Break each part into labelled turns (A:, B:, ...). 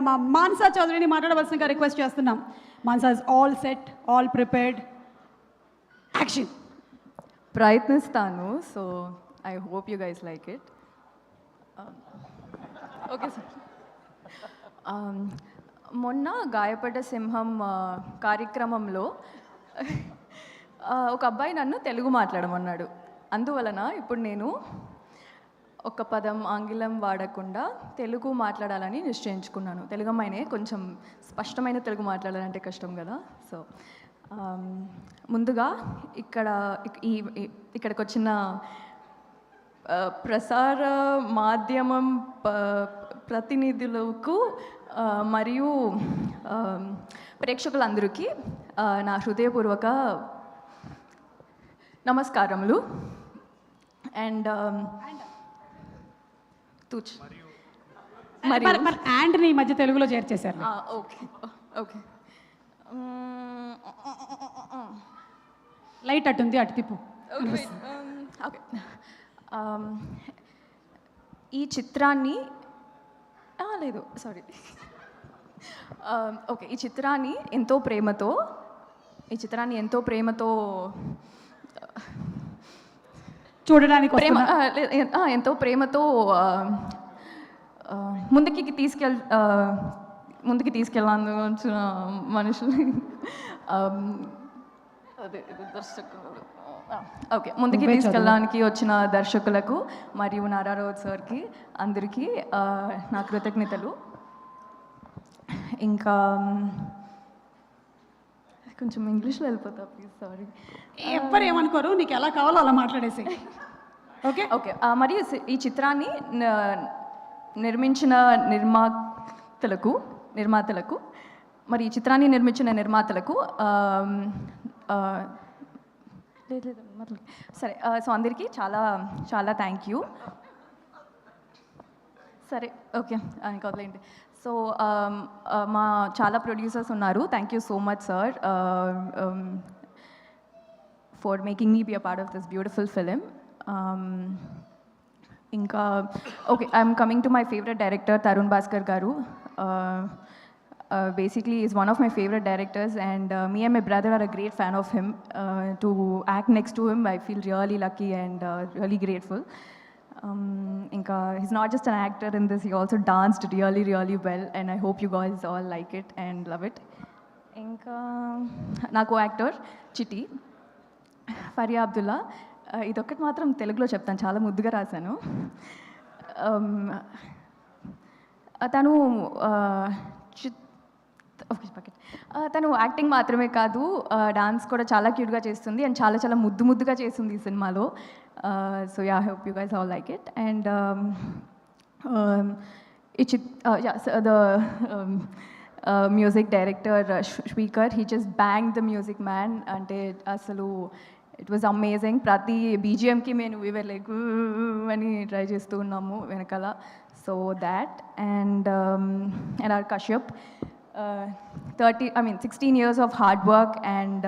A: మా మాన్సా చౌదరిని మాట్లాడవలసిందిగా రిక్వెస్ట్ చేస్తున్నాం. Mansa is all set, all prepared, action.
B: ప్రయత్నిస్తాను. So I hope you guys like it. Okay sir. మొన్న గాయపడ్డ సింహం కార్యక్రమంలో ఒక అబ్బాయి నన్ను తెలుగు మాట్లాడమన్నాడు. అందువలన ఇప్పుడు నేను ఒక పదం ఆంగ్లం వాడకుండా తెలుగు మాట్లాడాలని నిశ్చయించుకున్నాను. తెలుగు అమ్మాయినే, కొంచెం స్పష్టమైన తెలుగు మాట్లాడాలంటే కష్టం కదా. సో ముందుగా ఇక్కడికి వచ్చిన ప్రసార మాధ్యమం ప్రతినిధులకు మరియు ప్రేక్షకులందరికీ నా హృదయపూర్వక నమస్కారములు. అండ్
A: అండ్ ఈ మధ్య తెలుగులో చేర్చేశారు.
B: Okay okay.
A: లైట్ అటుంది, అటు తిప్పు.
B: ఓకే. ఈ చిత్రాన్ని లేదు సారీ ఓకే ఈ చిత్రాన్ని ఎంతో ప్రేమతో
A: చూడడానికి
B: ఎంతో ప్రేమతో ముందుకి తీసుకెళ్ళాను వచ్చిన మనుషులు ఓకే ముందుకి తీసుకెళ్ళడానికి వచ్చిన దర్శకులకు మరియు నారారావు సార్కి అందరికీ నా కృతజ్ఞతలు. ఇంకా కొంచెం ఇంగ్లీష్లో వెళ్ళిపోతా ప్లీజ్, సారీ.
A: ఎవ్వరు ఏమనుకోరు, నీకు ఎలా కావాలో అలా మాట్లాడేసి. Okay
B: okay. మరియు ఈ చిత్రాన్ని నిర్మించిన నిర్మాతలకు మరి ఈ చిత్రాన్ని నిర్మించిన నిర్మాతలకు సరే సో అందరికీ చాలా చాలా థ్యాంక్ యూ. సరే ఓకే ఇంకా వదిలేండి. సో మా చాలా ప్రొడ్యూసర్స్ ఉన్నారు. Thank you so much sir for making me be a part of this beautiful film. ఇంకా okay, I'm coming to my favourite director Tarun Bhaskar garu. Basically is one of my favorite directors, and me and my brother are a great fan of him. To act next to him I feel really lucky and really grateful. Inka he's not just an actor in this, he also danced really really well, and I hope you guys all like it and love it. Inka na co-actor Chitti Faria Abdullah. ఇదొక్కటి మాత్రం తెలుగులో చెప్తాను, చాలా ముద్దుగా రాశాను. తను తను acting మాత్రమే కాదు, డాన్స్ కూడా చాలా క్యూట్గా చేస్తుంది అండ్ చాలా చాలా ముద్దుగా చేస్తుంది ఈ సినిమాలో. So yeah, I hope you guys all like it. And the music director speaker, he just bang the music man. అంటే అసలు ఇట్ వాజ్ అమేజింగ్. ప్రతి బీజిఎంకి మేము వీవర్ లైక్ అని ట్రై చేస్తూ ఉన్నాము వెనకాల. So that and R Kashyap, 16 years of hard work, and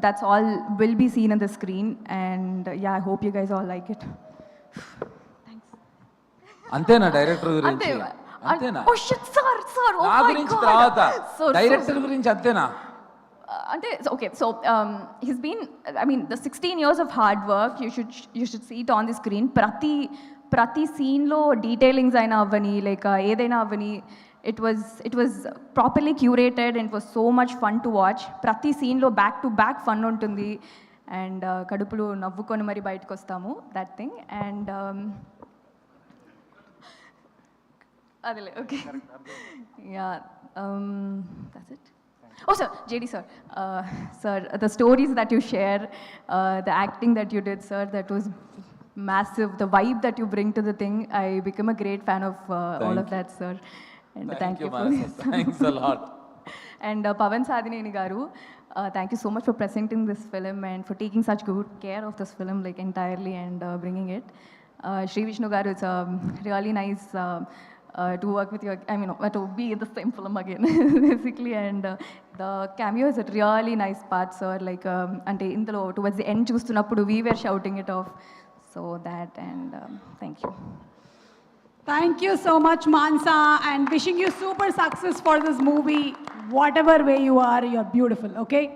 B: that's all will be seen on the screen, and yeah, I hope you guys all like it. Thanks.
C: అంతేనా director గురించి? అంతేనా?
B: Oh shit sir, oh
C: నా
B: my
C: గురించి
B: god.
C: తర్వాత director గురించి అంతేనా?
B: Ante okay, so he's been, I mean, the 16 years of hard work, you should see it on the screen. ప్రతి scene లో డీటెయిలింగ్స్ అయినా అవ్వని, లైక్ ఏదైనా అవ్వని, it was properly curated and it was so much fun to watch. ప్రతి సీన్లో back to back fun ఉంటుంది and కడుపులు నవ్వుకొని మరి బయటకు వస్తాము, దట్ థింగ్. అండ్ అదేలే okay yeah, that's it. Oh sir, JD sir, sir, the stories that you share, the acting that you did sir, that was massive. The vibe that you bring to the thing, I become a great fan of all of that sir. And thank you for this.
C: Thanks a lot.
B: And Pavan Sadineni garu, thank you so much for presenting this film and for taking such good care of this film, like entirely, and bringing it. Sri Vishnu garu, it's really nice to work with you, I mean to be in the same film again basically. And the cameo is a really nice part sir, like ante indulo towards the end చూస్తున్నప్పుడు we were shouting it off, so that, and thank you.
A: Thank you so much, Mansa, and wishing you super success for this movie. Whatever way you are, you're beautiful, okay?